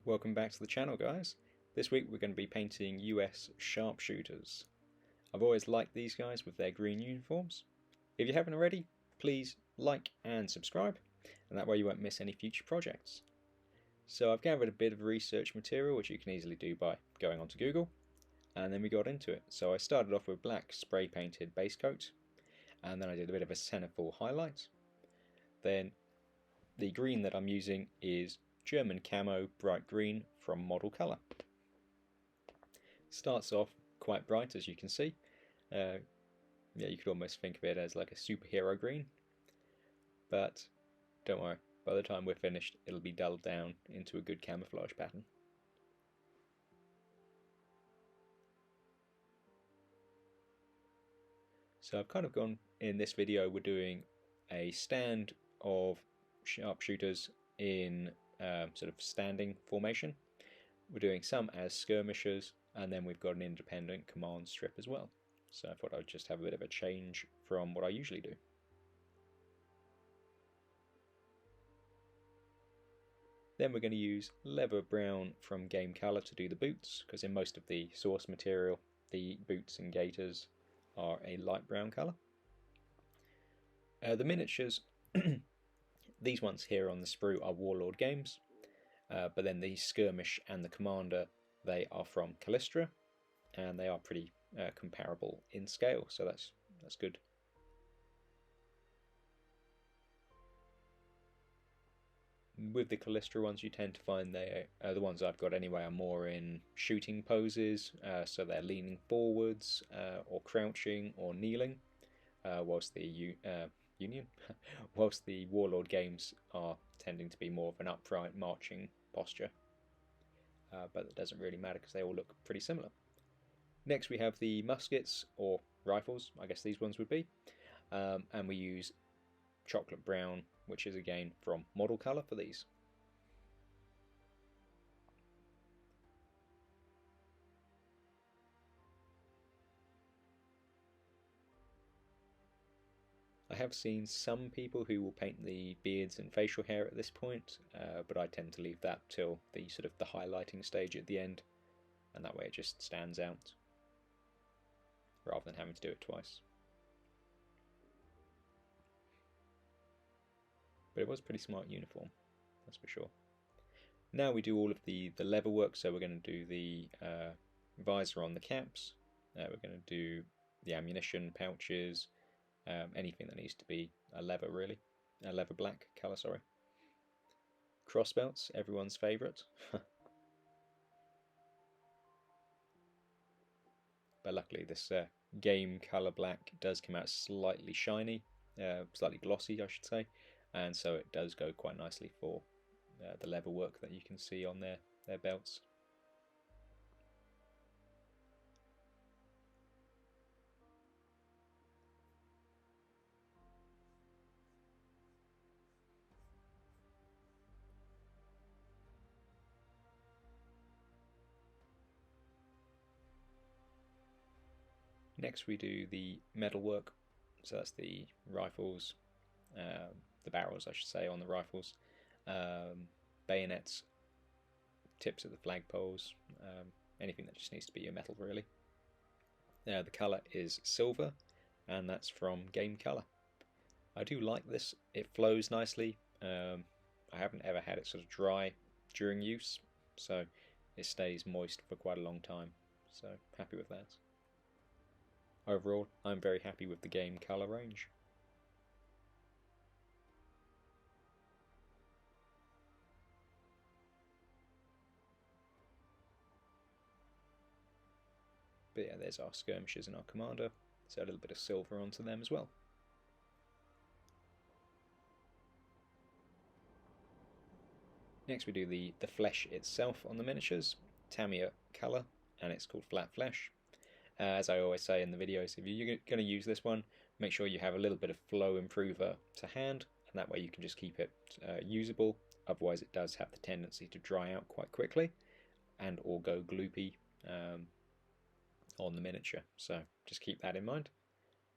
Welcome back to the channel, guys. This week we're going to be painting US Sharpshooters. I've always liked these guys with their green uniforms. If you haven't already, please like and subscribe, and that way you won't miss any future projects. So I've gathered a bit of research material, which you can easily do by going onto Google, and then we got into it. So I started off with black spray painted base coat, and then I did a bit of a centerfold highlight. Then the green that I'm using is German camo bright green from Model Colour. Starts off quite bright, as you can see. Yeah, you could almost think of it as like a superhero green, but don't worry, by the time we're finished it'll be dulled down into a good camouflage pattern. So I've kind of gone, in this video we're doing a stand of sharpshooters in sort of standing formation. We're doing some as skirmishers, and then we've got an independent command strip as well. So I thought I'd just have a bit of a change from what I usually do. Then we're going to use leather brown from Game Colour to do the boots, because in most of the source material the boots and gaiters are a light brown colour. The miniatures, these ones here on the sprue are Warlord Games, but then the skirmish and the commander, they are from Callistra, and they are pretty comparable in scale, so that's good. With the Callistra ones, you tend to find they the ones I've got anyway are more in shooting poses, so they're leaning forwards or crouching or kneeling, whilst the whilst the Warlord Games are tending to be more of an upright marching posture, but that doesn't really matter because they all look pretty similar. Next we have the muskets, or rifles, I guess these ones would be, and we use chocolate brown, which is again from Model Colour for these. I have seen some people who will paint the beards and facial hair at this point, but I tend to leave that till the sort of the highlighting stage at the end, and that way it just stands out, rather than having to do it twice. But it was a pretty smart uniform, that's for sure. Now we do all of the leather work, so we're going to do the visor on the caps, we're going to do the ammunition pouches, anything that needs to be a leather, really, a leather black colour, sorry. Crossbelts, everyone's favourite. But luckily this game colour black does come out slightly shiny, slightly glossy I should say, and so it does go quite nicely for the leather work that you can see on their belts. Next we do the metal work, so that's the rifles, the barrels I should say on the rifles, bayonets, tips of the flagpoles, anything that just needs to be a metal really. The colour is silver, and that's from Game Colour. I do like this, it flows nicely. I haven't ever had it sort of dry during use, so it stays moist for quite a long time, so happy with that. Overall, I'm very happy with the Game Colour range. But yeah, there's our skirmishers and our commander, so a little bit of silver onto them as well. Next we do the flesh itself on the miniatures, Tamiya colour, and it's called Flat Flesh. As I always say in the videos, if you're going to use this one, make sure you have a little bit of flow improver to hand, and that way you can just keep it usable. Otherwise it does have the tendency to dry out quite quickly and or go gloopy on the miniature, so just keep that in mind.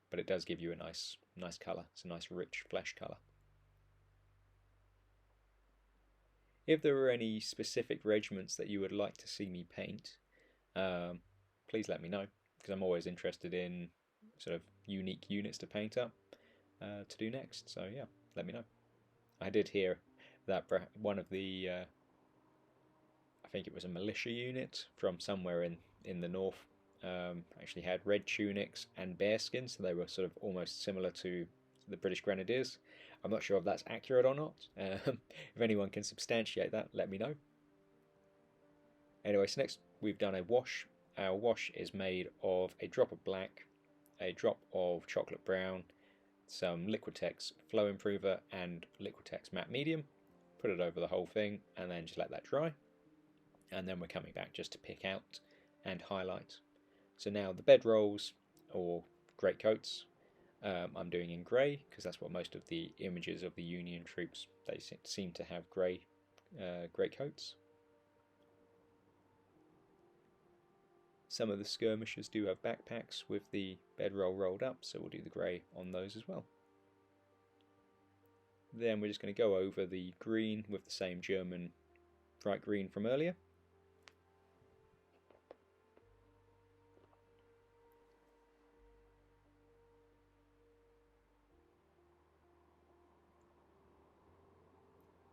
But it does give you a nice colour. It's a nice rich flesh colour. If there are any specific regiments that you would like to see me paint, please let me know, because I'm always interested in sort of unique units to paint up to do next. So yeah, let me know. I did hear that one of the I think it was a militia unit from somewhere in the north actually had red tunics and bearskin, so they were sort of almost similar to the British Grenadiers. I'm not sure if that's accurate or not. If anyone can substantiate that, let me know. Anyway, so next we've done a wash. Our wash is made of a drop of black, a drop of chocolate brown, some Liquitex Flow Improver and Liquitex Matte Medium. Put it over the whole thing and then just let that dry. And then we're coming back just to pick out and highlight. So now the bedrolls or greatcoats I'm doing in grey, because that's what most of the images of the Union troops, they seem to have grey greatcoats. Some of the skirmishers do have backpacks with the bedroll rolled up, so we'll do the grey on those as well. Then we're just going to go over the green with the same German bright green from earlier.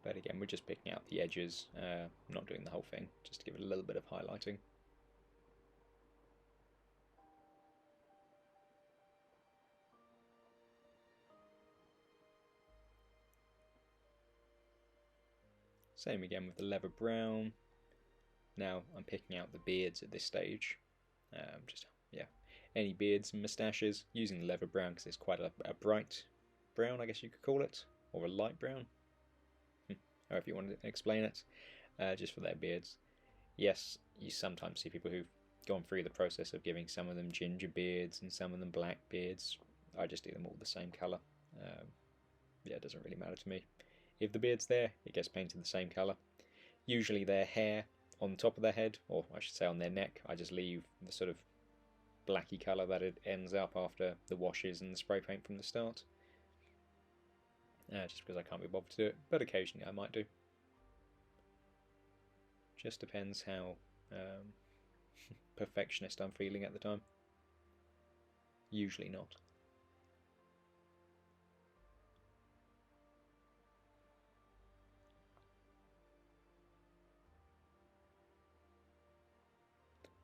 But again, we're just picking out the edges, not doing the whole thing, just to give it a little bit of highlighting. Same again with the leather brown. Now I'm picking out the beards at this stage. Yeah, any beards and moustaches, using the leather brown because it's quite a bright brown, I guess you could call it, or a light brown. However you want to explain it, just for their beards. Yes, you sometimes see people who've gone through the process of giving some of them ginger beards and some of them black beards. I just do them all the same colour. Yeah, it doesn't really matter to me. If the beard's there, it gets painted the same colour. Usually their hair on top of their head, or I should say on their neck, I just leave the sort of blacky colour that it ends up after the washes and the spray paint from the start. Just because I can't be bothered to do it, but occasionally I might do. Just depends how perfectionist I'm feeling at the time. Usually not.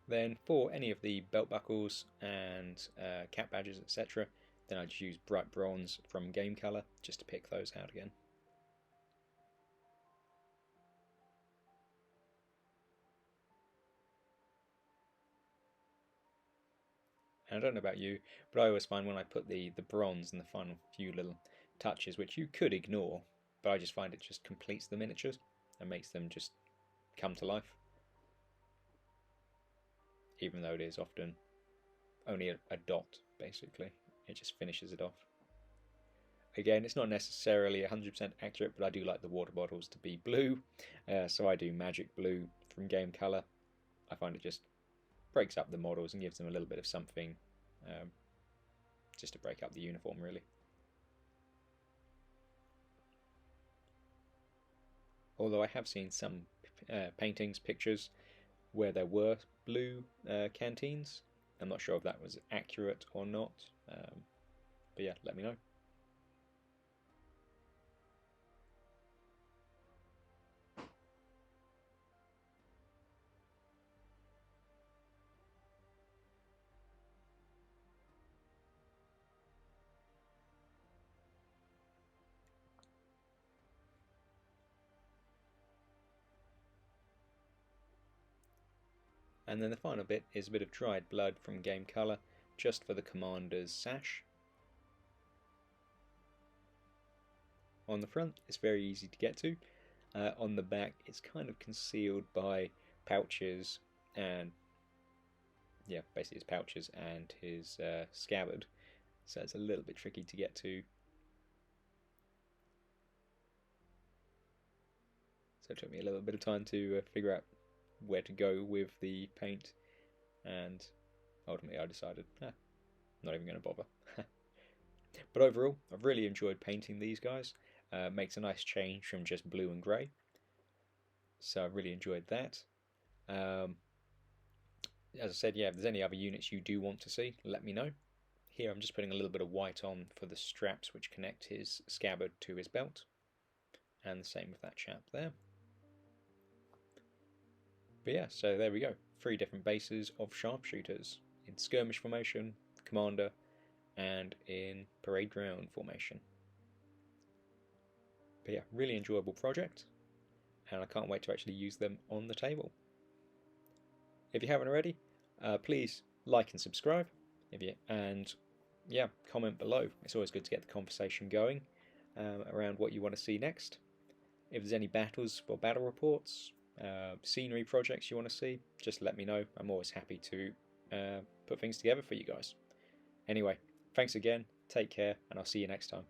Then for any of the belt buckles and cap badges, etc., then I just use bright bronze from Game Colour just to pick those out again. And I don't know about you, but I always find when I put the bronze in the final few little touches, which you could ignore, but I just find it just completes the miniatures and makes them just come to life. Even though it is often only a dot, basically. It just finishes it off. Again, it's not necessarily 100% accurate, but I do like the water bottles to be blue, so I do magic blue from Game Colour. I find it just breaks up the models and gives them a little bit of something, just to break up the uniform, really. Although I have seen some paintings, pictures, where there were blue canteens. I'm not sure if that was accurate or not, but yeah, let me know. And then the final bit is a bit of dried blood from Game Colour, just for the commander's sash. On the front, it's very easy to get to. On the back, it's kind of concealed by pouches and, yeah, basically his pouches and his scabbard. So it's a little bit tricky to get to. So it took me a little bit of time to figure out where to go with the paint, and ultimately I decided, not even going to bother. But overall, I've really enjoyed painting these guys. Makes a nice change from just blue and grey. So I really enjoyed that. As I said, yeah, if there's any other units you do want to see, let me know. Here I'm just putting a little bit of white on for the straps which connect his scabbard to his belt. And the same with that chap there. But yeah, so there we go. 3 different bases of sharpshooters in skirmish formation, commander, and in parade ground formation. But yeah, really enjoyable project, and I can't wait to actually use them on the table. If you haven't already, please like and subscribe. And yeah, comment below. It's always good to get the conversation going around what you want to see next. If there's any battles or battle reports, scenery projects you want to see, just let me know. I'm always happy to put things together for you guys. Anyway, thanks again, take care, and I'll see you next time.